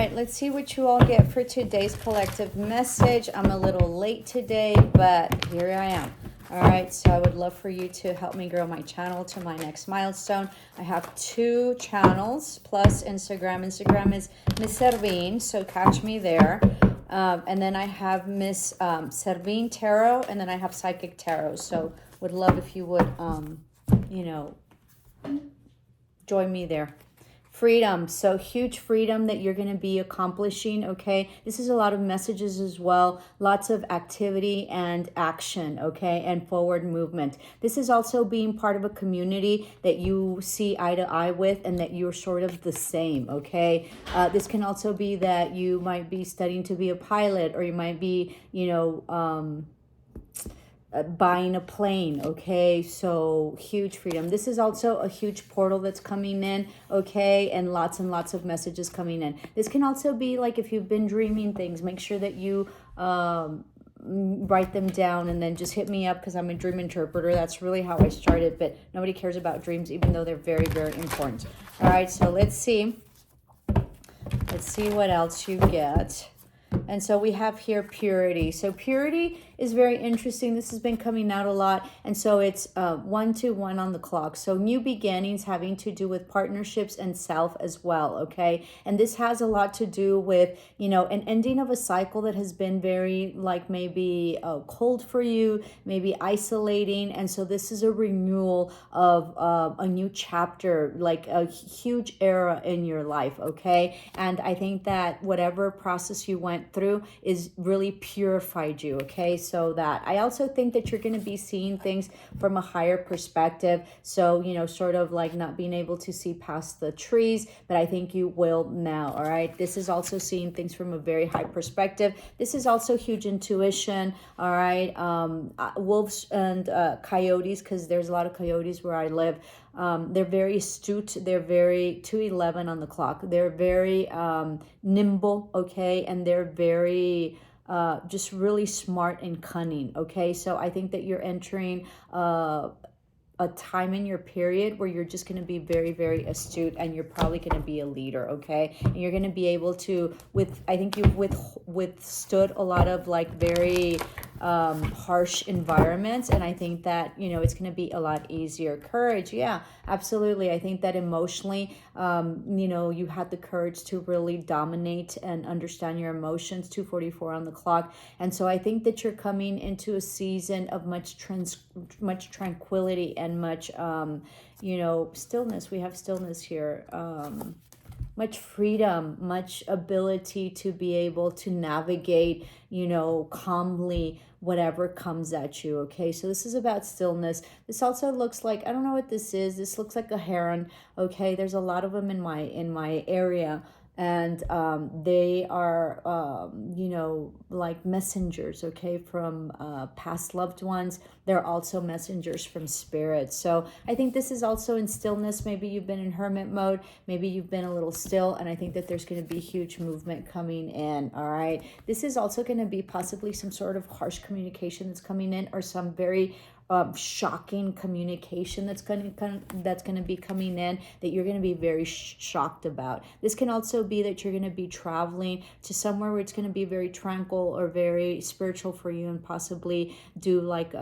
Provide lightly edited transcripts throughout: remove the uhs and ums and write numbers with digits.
right, let's see what you all get for today's collective message. I'm a little late today, but here I am. All right, so I would love for you to help me grow my channel to my next milestone. I have 2 channels plus Instagram. Instagram is Miss Servin, so catch me there. And then I have Miss Servin Tarot, and then I have Psychic Tarot. So would love if you would, join me there. Freedom. So huge freedom that you're going to be accomplishing. Okay. This is a lot of messages as well. Lots of activity and action. Okay. And forward movement. This is also being part of a community that you see eye to eye with and that you're sort of the same. Okay. This can also be that you might be studying to be a pilot, or you might be, buying a plane. Okay, so huge freedom. This is also a huge portal that's coming in. Okay, and lots of messages coming in. This can also be like if you've been dreaming things, make sure that you write them down and then just hit me up, because I'm a dream interpreter. That's really how I started, but nobody cares about dreams, even though they're very, very important. All right, so let's see what else you get. And so we have here purity. So purity is very interesting. This has been coming out a lot. And so it's 1 to 1 on the clock. So new beginnings having to do with partnerships and self as well. Okay. And this has a lot to do with, an ending of a cycle that has been very like maybe cold for you, maybe isolating. And so this is a renewal of a new chapter, like a huge era in your life. Okay. And I think that whatever process you went through is really purified you. Okay. So that I also think that you're going to be seeing things from a higher perspective. So, sort of like not being able to see past the trees, but I think you will now. All right. This is also seeing things from a very high perspective. This is also huge intuition. All right. Wolves and coyotes, because there's a lot of coyotes where I live. They're very astute. They're very 2:11 on the clock. They're very nimble. Okay. And they're very just really smart and cunning. Okay. So I think that you're entering a time in your period where you're just going to be very, very astute, and you're probably going to be a leader. Okay. And you're going to be able to, I think you've withstood a lot of like very harsh environments, and I think that it's going to be a lot easier. Courage, yeah, absolutely. I think that emotionally you had the courage to really dominate and understand your emotions. 2:44 on the clock. And so I think that you're coming into a season of much tranquility and much stillness. We have stillness here. Much freedom, much ability to be able to navigate, calmly whatever comes at you. Okay, so this is about stillness. This also looks like, I don't know what this is. This looks like a heron. Okay, there's a lot of them in my area. And they are, like messengers, okay, from past loved ones. They're also messengers from spirit. So I think this is also in stillness. Maybe you've been in hermit mode. Maybe you've been a little still. And I think that there's going to be huge movement coming in. All right. This is also going to be possibly some sort of harsh communication that's coming in, or some very shocking communication that's going to be coming in that you're going to be very shocked about. This can also be that you're going to be traveling to somewhere where it's going to be very tranquil or very spiritual for you, and possibly do like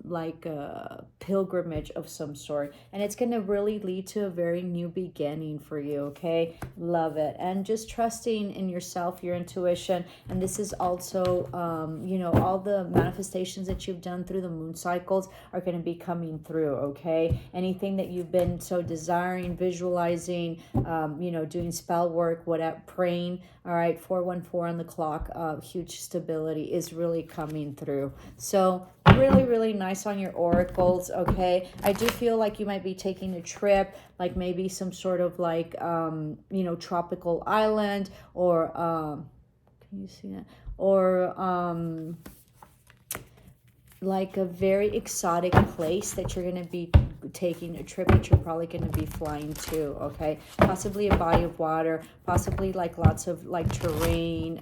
like a pilgrimage of some sort, and it's going to really lead to a very new beginning for you. Okay, love it. And just trusting in yourself, your intuition. And this is also all the manifestations that you've done through the moon cycles are going to be coming through. Okay, anything that you've been so desiring, visualizing, doing spell work, whatever, praying. All right, 4:14 on the clock. Huge stability is really coming through. So really, really nice on your oracles. Okay, I do feel like you might be taking a trip, like maybe some sort of like tropical island, or can you see that, or like a very exotic place that you're going to be taking a trip, that you're probably going to be flying to. Okay, possibly a body of water, possibly like lots of like terrain,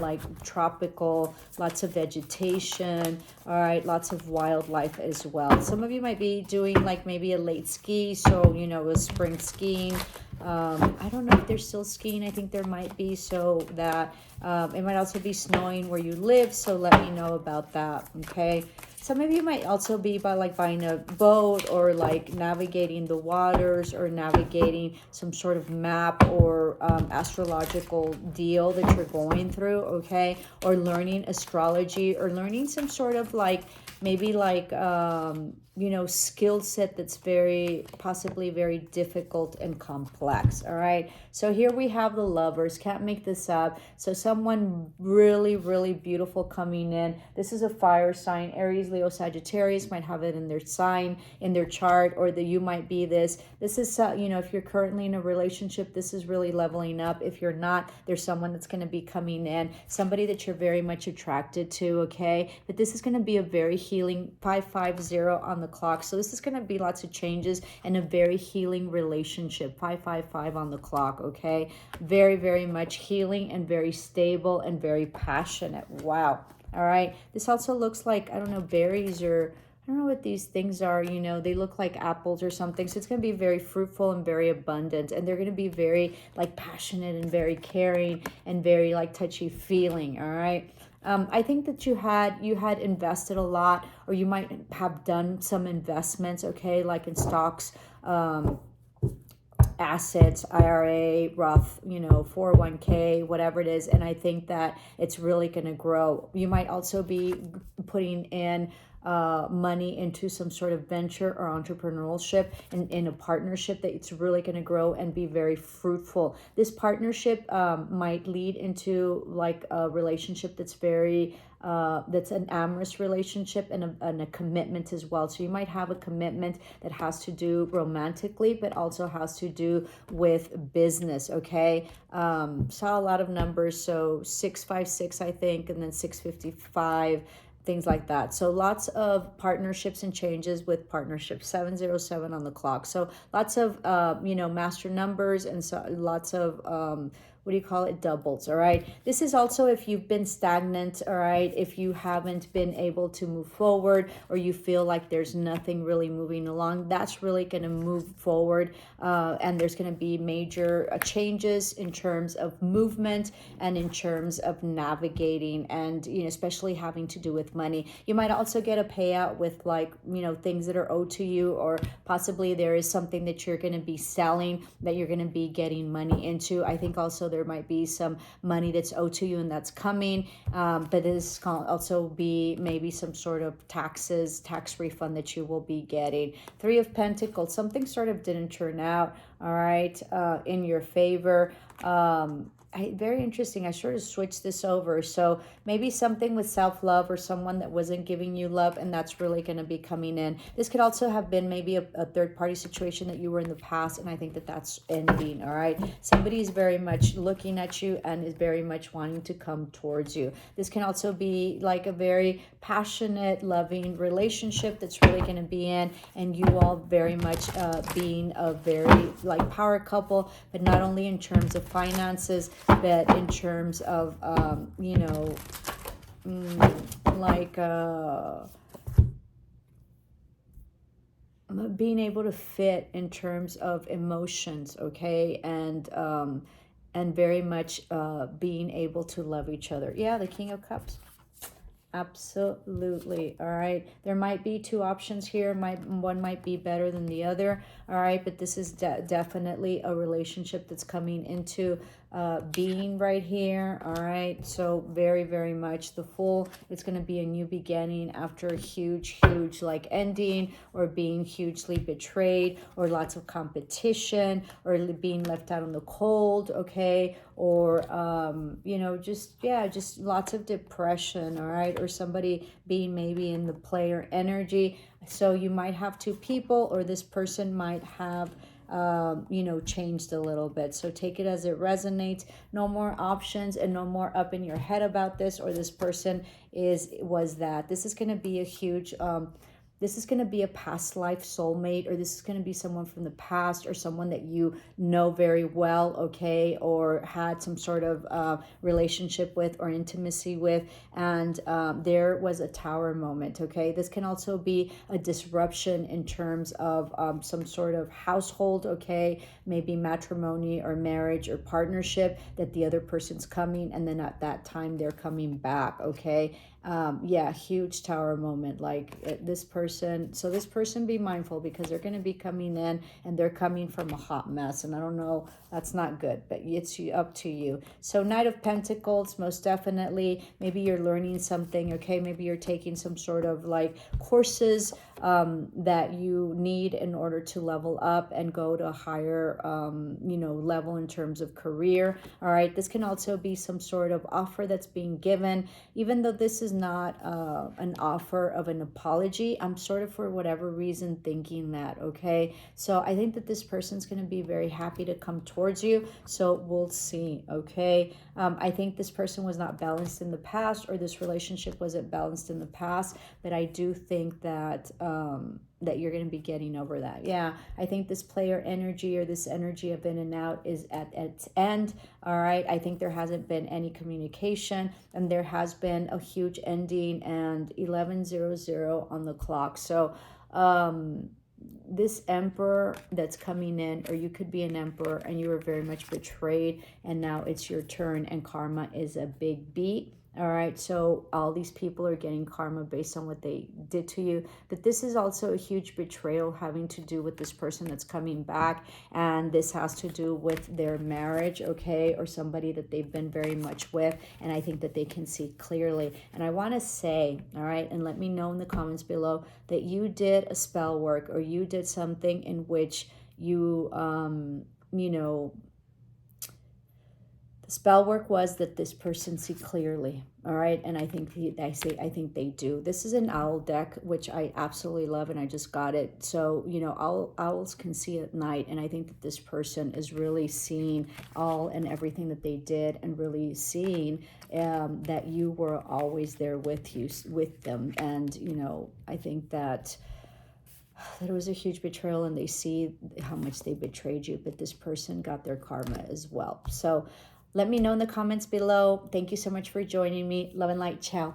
like tropical, lots of vegetation. All right, lots of wildlife as well. Some of you might be doing like maybe a late ski, so a spring skiing. I don't know if there's still skiing. I think there might be, so that it might also be snowing where you live. So let me know about that. Okay. Some of you might also be by like buying a boat, or like navigating the waters, or navigating some sort of map or astrological deal that you're going through, okay? Or learning astrology, or learning some sort of like, maybe like, you know, skill set that's very, possibly very difficult and complex, all right? So here we have the Lovers. Can't make this up. So someone really, really beautiful coming in. This is a fire sign. Aries, Leo, Sagittarius might have it in their sign, in their chart, or that you might be this. This is, you know, if you're currently in a relationship, this is really leveling up. If you're not, there's someone that's going to be coming in, somebody that you're very much attracted to, okay? But this is going to be a very healing 550 on the clock. So this is going to be lots of changes and a very healing relationship. 555 on the clock, okay? Very, very much healing and very stable and very passionate. Wow. All right. This also looks like, I don't know, berries, or I don't know what these things are, you know, they look like apples or something. So it's going to be very fruitful and very abundant. And they're going to be very like passionate and very caring and very like touchy feeling. All right. I think that you had invested a lot, or you might have done some investments, okay, like in stocks, assets, IRA, Roth, you know, 401k, whatever it is. And I think that it's really going to grow. You might also be putting in money into some sort of venture or entrepreneurship, in a partnership that it's really going to grow and be very fruitful. This partnership might lead into like a relationship that's very that's an amorous relationship, and a commitment as well. So you might have a commitment that has to do romantically, but also has to do with business, okay? Saw a lot of numbers, so 656, I think, and then 655, things like that. So lots of partnerships and changes with partnerships. 707 on the clock. So lots of, you know, master numbers, and so lots of, what do you call it, doubles. All right. This is also if you've been stagnant. All right. If you haven't been able to move forward, or you feel like there's nothing really moving along, that's really going to move forward. And there's going to be major changes in terms of movement and in terms of navigating, and, you know, especially having to do with money. You might also get a payout with like, you know, things that are owed to you, or possibly there is something that you're going to be selling that you're going to be getting money into. I think also there might be some money that's owed to you and that's coming, but this can also be maybe some sort of tax refund that you will be getting. 3 of Pentacles, something sort of didn't turn out, all right, in your favor. Very interesting. I sort of switched this over. So maybe something with self-love, or someone that wasn't giving you love, and that's really going to be coming in. This could also have been maybe a third-party situation that you were in the past, and I think that that's ending, all right? Somebody is very much looking at you and is very much wanting to come towards you. This can also be like a very passionate, loving relationship that's really going to be in, and you all very much being a very like power couple, but not only in terms of finances, but in terms of, you know, like being able to fit in terms of emotions, okay, and very much being able to love each other. Yeah, the King of Cups. Absolutely. All right. There might be 2 options here. One might be better than the other. All right. But this is definitely a relationship that's coming into being right here. All right. So very, very much the Fool. It's going to be a new beginning after a huge like ending, or being hugely betrayed, or lots of competition, or being left out in the cold. Okay. Or, you know, just lots of depression. All right. Or somebody being maybe in the player energy. So you might have 2 people, or this person might have, you know, changed a little bit. So take it as it resonates. No more options, and no more up in your head about this, or this person was that. This is going to be a huge, this is going to be a past life soulmate, or this is going to be someone from the past, or someone that you know very well, okay, or had some sort of relationship with or intimacy with. And there was a tower moment, okay? This can also be a disruption in terms of some sort of household, okay? Maybe matrimony or marriage or partnership, that the other person's coming, and then at that time they're coming back, okay? Yeah, huge tower moment. Like this person, so this person, be mindful, because they're going to be coming in and they're coming from a hot mess, and I don't know, that's not good, but it's up to you. So Knight of Pentacles, most definitely, maybe you're learning something, okay? Maybe you're taking some sort of like courses that you need in order to level up and go to a higher level in terms of career. All right, this can also be some sort of offer that's being given, even though this is not an offer of an apology. I'm sort of, for whatever reason, thinking that, okay? So I think that this person's going to be very happy to come towards you. So we'll see, okay? I think this person was not balanced in the past, or this relationship wasn't balanced in the past, but I do think that that you're going to be getting over that. Yeah, I think this player energy, or this energy of in and out, is at its end. All right, I think there hasn't been any communication, and there has been a huge ending, and 11:00 on the clock. So this emperor that's coming in, or you could be an emperor and you were very much betrayed, and now it's your turn, and karma is a big beat. All right, so all these people are getting karma based on what they did to you. But this is also a huge betrayal having to do with this person that's coming back. And this has to do with their marriage, okay, or somebody that they've been very much with. And I think that they can see clearly. And I want to say, all right, and let me know in the comments below, that you did a spell work, or you did something in which you, spell work was that this person see clearly. All right, and I think I think they do. This is an owl deck, which I absolutely love, and I just got it. So owls can see at night, and I think that this person is really seeing all and everything that they did, and really seeing that you were always there with them. And I think that it was a huge betrayal, and they see how much they betrayed you, but this person got their karma as well. So let me know in the comments below. Thank you so much for joining me. Love and light. Ciao.